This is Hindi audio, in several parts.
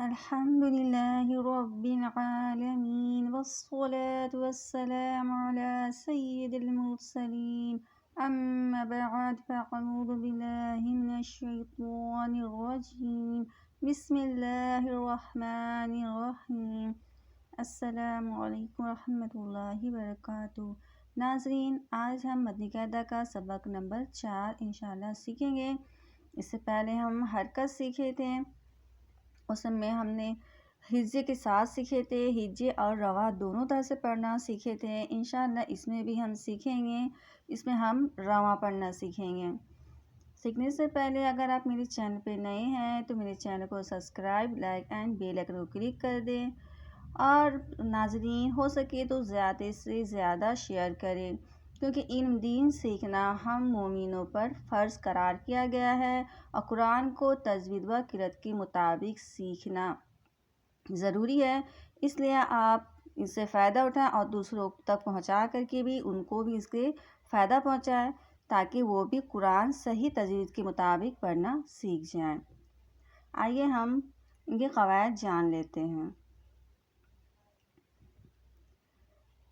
अल्हम्दुलिल्लाहि रब्बिल आलमीन वस्सलातु वस्सलामु अला सय्यिदिल मुरसलीन अम्मा बअद फ़अऊज़ु बिल्लाहि मिनश शैतानिर रजीम बिस्मिल्लाहिर रहमानिर रहीम अस्सलामु अलैकुम रहमतुल्लाहि व बरकातुहू। नाज़रीन, आज हम मदनी कायदा का सबक नंबर 4 इंशाल्लाह सीखेंगे। इससे पहले हम हरकत सीखे थे, उस समय हमने हिज्जे के साथ सीखे थे, हिज्जे और रवा दोनों तरह से पढ़ना सीखे थे। इंशाल्लाह इसमें भी हम सीखेंगे, इसमें हम रवा पढ़ना सीखेंगे। सीखने से पहले अगर आप मेरे चैनल पे नए हैं तो मेरे चैनल को subscribe, like and bell icon को क्लिक कर दें और नाज़रीन हो सके तो ज़्यादा से ज़्यादा शेयर करें, क्योंकि इल्म दीन सीखना हम मोमिनों पर फ़र्ज़ करार किया गया है और कुरान को तजवीद व क़िरात के मुताबिक सीखना ज़रूरी है। इसलिए आप इससे फ़ायदा उठाएं और दूसरों तक पहुंचा करके भी उनको भी इसके फ़ायदा पहुंचाएं, ताकि वो भी कुरान सही तजवीद के मुताबिक पढ़ना सीख जाएं। आइए हम इनके क़वायद जान लेते हैं।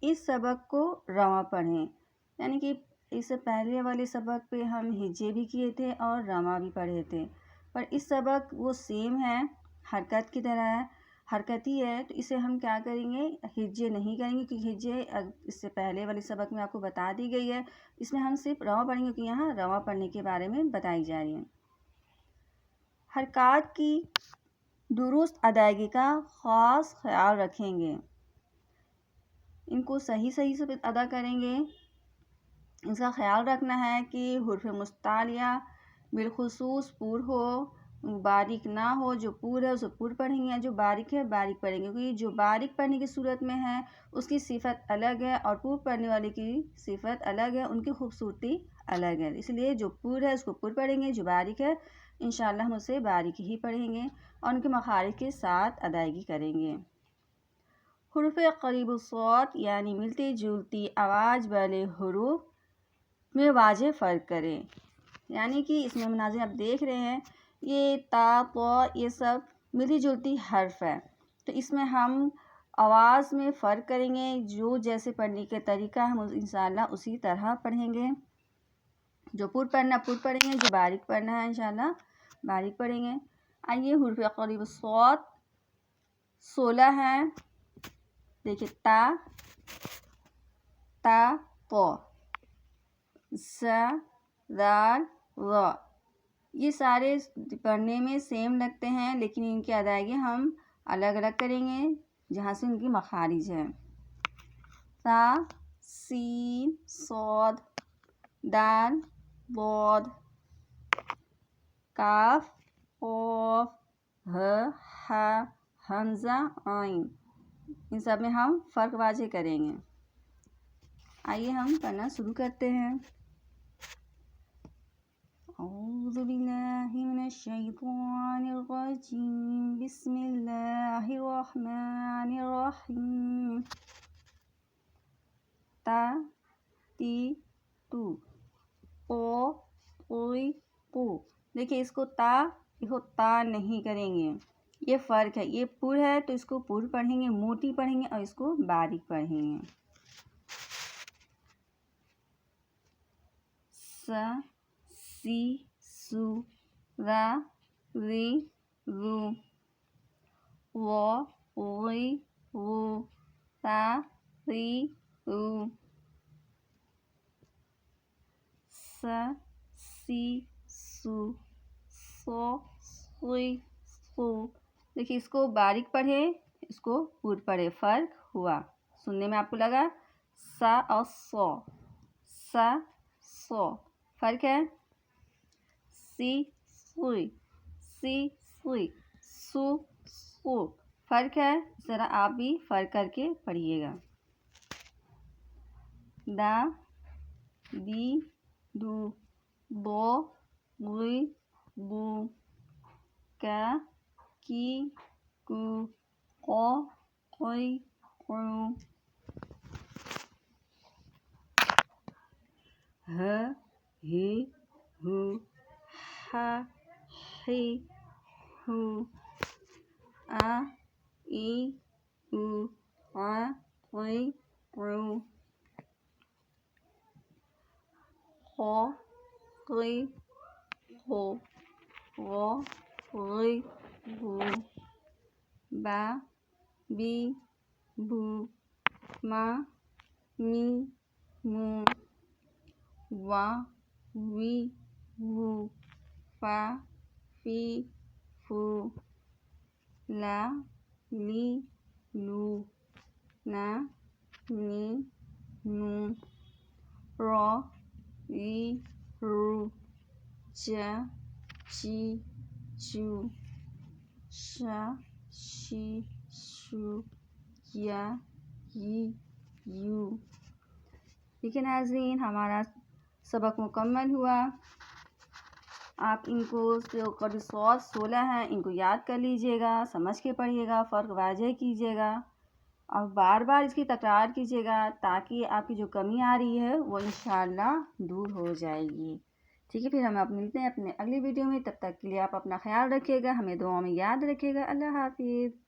इस सबक को रवा पढ़ें, यानी कि इससे पहले वाले सबक पे हम हिज्जे भी किए थे और रवा भी पढ़े थे, पर इस सबक वो सेम है, हरकत की तरह है, हरकत ही है। तो इसे हम क्या करेंगे, हिज्जे नहीं करेंगे, क्योंकि हिज्जे इससे पहले वाले सबक में आपको बता दी गई है। इसमें हम सिर्फ रवा पढ़ेंगे, क्योंकि यहाँ रवा पढ़ने के बारे में बताई जा रही है। हरकत की दुरुस्त अदायगी का ख़ास ख्याल रखेंगे, इनको सही से अदा करेंगे। इसका ख्याल रखना है कि हुर्फ मुस्तालिया बिलखुसूस पूर हो, बारीक ना हो। जो पूर है उसे पूर पढ़ेंगे, या जो बारीक है बारीक पढ़ेंगे, क्योंकि जो बारीक पढ़ने की सूरत में है उसकी सिफत अलग है और पूर पढ़ने वाले की सिफत अलग है, उनकी खूबसूरती अलग है। इसलिए जो पूर है उसको पूर पढ़ेंगे, जो बारीक है इंशाअल्लाह हम उसे बारीक ही पढ़ेंगे और उनके मखारिज के साथ अदायगी करेंगे। हुरूफ क़रीबुस्सौत यानी मिलती जुलती आवाज़ वाले हुरूफ में वाज़ेह फ़र्क करें, यानी कि इसमें नाज़रीन आप देख रहे हैं ये ता तो ये सब मिलती जुलती हर्फ है, तो इसमें हम आवाज़ में फ़र्क करेंगे। जो जैसे पढ़ने का तरीका हम इंशाअल्लाह उसी तरह पढ़ेंगे। जो पूर पढ़ना पूर पढ़ेंगे, जो बारीक पढ़ना है इंशाअल्लाह बारीक पढ़ेंगे। आइए हुरूफ क़रीबुस्सौत 16 हैं। देखिए ता तो, ज़ा दाल ज़ा, ये सारे पढ़ने में सेम लगते हैं, लेकिन इनकी अदायगी हम अलग अलग करेंगे जहाँ से उनकी मखारिज है। ता सीन सौद दाल बोद काफ क़ाफ ह हा हमज़ा आइन, इन सब में हम फ़र्क वाज़ेह करेंगे। आइए हम पढ़ना शुरू करते हैं। औज़ु बिल्लाहि मिनश शैतानिर रजीम बिस्मिल्लाहिर रहमानिर रहीम। ता ती तू ओ ओई पू। देखिए इसको ता नहीं करेंगे, ये फ़र्क है। ये पुर है तो इसको पुर पढ़ेंगे, मोटी पढ़ेंगे, और इसको बारीक पढ़ेंगे। सा सी सू रा री रू वो री वो ता री रू सा सी सू सो सुई सू। देखिए इसको बारीक पढ़े, इसको पूर पढ़े, फ़र्क हुआ सुनने में आपको लगा। सा और सो, सा सो फ़र्क है। सी सुई सू सू फ़र्क है। ज़रा आप भी फ़र्क करके पढ़िएगा। दा दी दू बो बुई बू का की कू को कोई कू ह ही हू हा ही हू आ ई उ आ क़ी क़ु ख़ क़ी ख़ो ग़ ग़ी ग़ू बा बी बू मा मी मू वा वी वू फा फी फू ला ली लू ना नी नू र री रू च ची चू श शी शू या यी यू। देखिए नाज़रीन, हमारा सबक मुकम्मल हुआ। आप इनको जो कड़ी 16 हैं इनको याद कर लीजिएगा, समझ के पढ़िएगा, फ़र्क वाज़ेह कीजिएगा और बार बार इसकी तकरार कीजिएगा ताकि आपकी जो कमी आ रही है वो इंशाअल्लाह दूर हो जाएगी। ठीक है, फिर हम आप मिलते हैं अपने अगली वीडियो में। तब तक के लिए आप अपना ख्याल रखिएगा, हमें दुआओं में याद रखिएगा। अल्लाह हाफिज़।